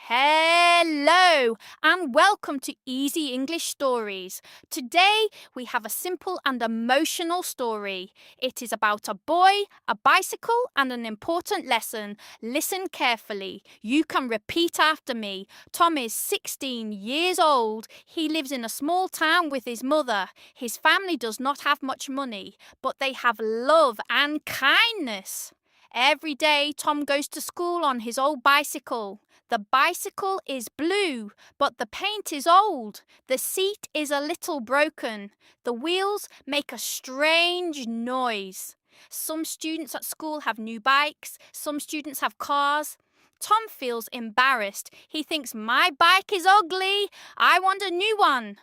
Hello and welcome to Easy English Stories. Today we have a simple and emotional story. It is about a boy, a bicycle and an important lesson. Listen carefully. You can repeat after me. Tom is 16 years old. He lives in a small town with his mother. His family does not have much money, but they have love and kindness. Every day Tom goes to school on his old bicycle. The bicycle is blue, but the paint is old. The seat is a little broken. The wheels make a strange noise. Some students at school have new bikes. Some students have cars. Tom feels embarrassed. He thinks, my bike is ugly. I want a new one.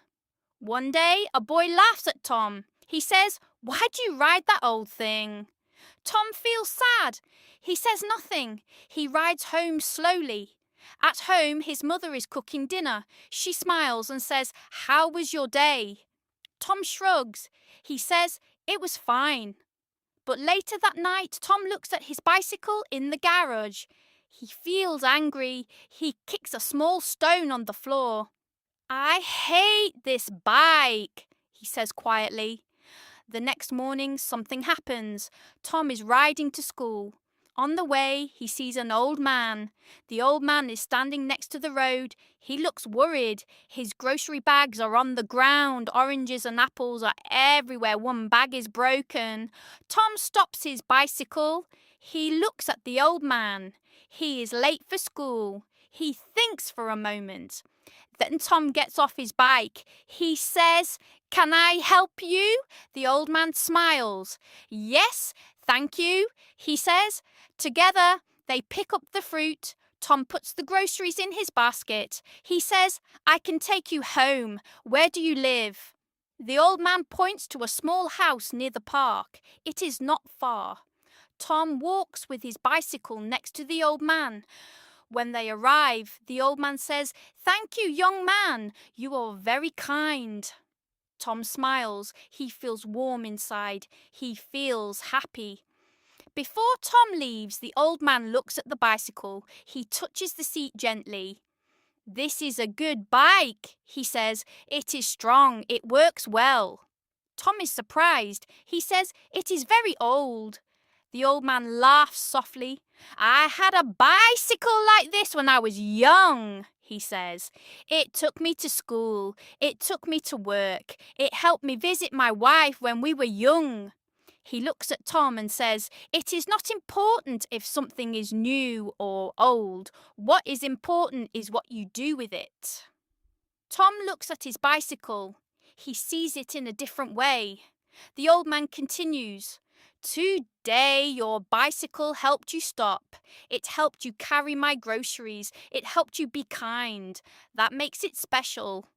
One day, a boy laughs at Tom. He says, why'd you ride that old thing? Tom feels sad. He says nothing. He rides home slowly. At home, his mother is cooking dinner. She smiles and says, how was your day? Tom shrugs. He says, it was fine. But later that night, Tom looks at his bicycle in the garage. He feels angry. He kicks a small stone on the floor. I hate this bike, he says quietly. The next morning, something happens. Tom is riding to school. On the way, he sees an old man. The old man is standing next to the road. He looks worried. His grocery bags are on the ground. Oranges and apples are everywhere. One bag is broken. Tom stops his bicycle. He looks at the old man. He is late for school. He thinks for a moment. Then Tom gets off his bike. He says, can I help you? The old man smiles. Yes, thank you, he says. Together, they pick up the fruit. Tom puts the groceries in his basket. He says, I can take you home. Where do you live? The old man points to a small house near the park. It is not far. Tom walks with his bicycle next to the old man. When they arrive, the old man says, thank you, young man. You are very kind. Tom smiles. He feels warm inside. He feels happy. Before Tom leaves, the old man looks at the bicycle. He touches the seat gently. This is a good bike, he says. It is strong. It works well. Tom is surprised. He says, it is very old. The old man laughs softly. I had a bicycle like this when I was young, he says. It took me to school. It took me to work. It helped me visit my wife when we were young. He looks at Tom and says, it is not important if something is new or old. What is important is what you do with it. Tom looks at his bicycle. He sees it in a different way. The old man continues, today your bicycle helped you stop. It helped you carry my groceries. It helped you be kind. That makes it special.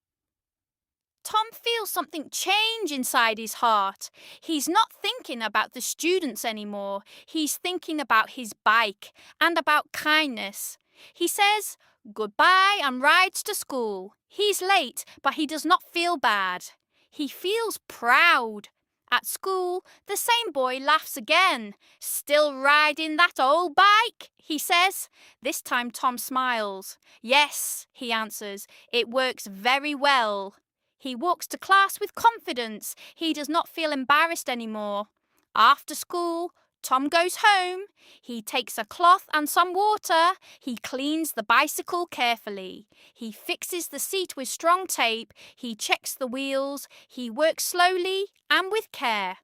Tom feels something change inside his heart. He's not thinking about the students anymore. He's thinking about his bike and about kindness. He says goodbye and rides to school. He's late, but he does not feel bad. He feels proud. At school, the same boy laughs again. Still riding that old bike, he says. This time Tom smiles. Yes, he answers. It works very well. He walks to class with confidence. He does not feel embarrassed anymore. After school, Tom goes home. He takes a cloth and some water. He cleans the bicycle carefully. He fixes the seat with strong tape. He checks the wheels. He works slowly and with care.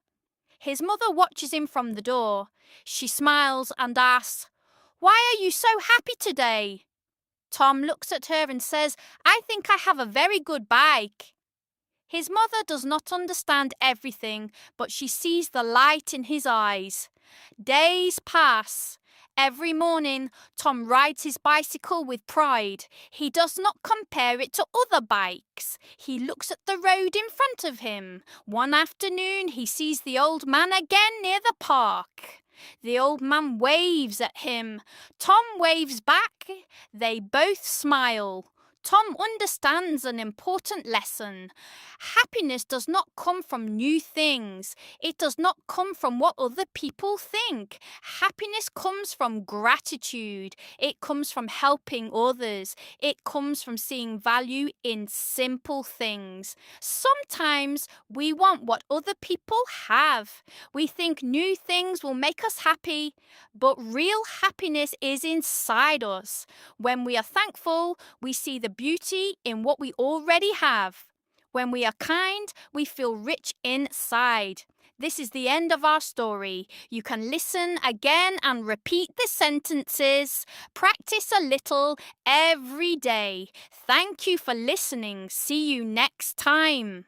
His mother watches him from the door. She smiles and asks, why are you so happy today? Tom looks at her and says, I think I have a very good bike. His mother does not understand everything, but she sees the light in his eyes. Days pass. Every morning, Tom rides his bicycle with pride. He does not compare it to other bikes. He looks at the road in front of him. One afternoon, he sees the old man again near the park. The old man waves at him. Tom waves back. They both smile. Tom understands an important lesson. Happiness does not come from new things. It does not come from what other people think. Happiness comes from gratitude. It comes from helping others. It comes from seeing value in simple things. Sometimes we want what other people have. We think new things will make us happy, but real happiness is inside us. When we are thankful, we see the beauty in what we already have. When we are kind, we feel rich inside. This is the end of our story. You can listen again and repeat the sentences. Practice a little every day. Thank you for listening. See you next time.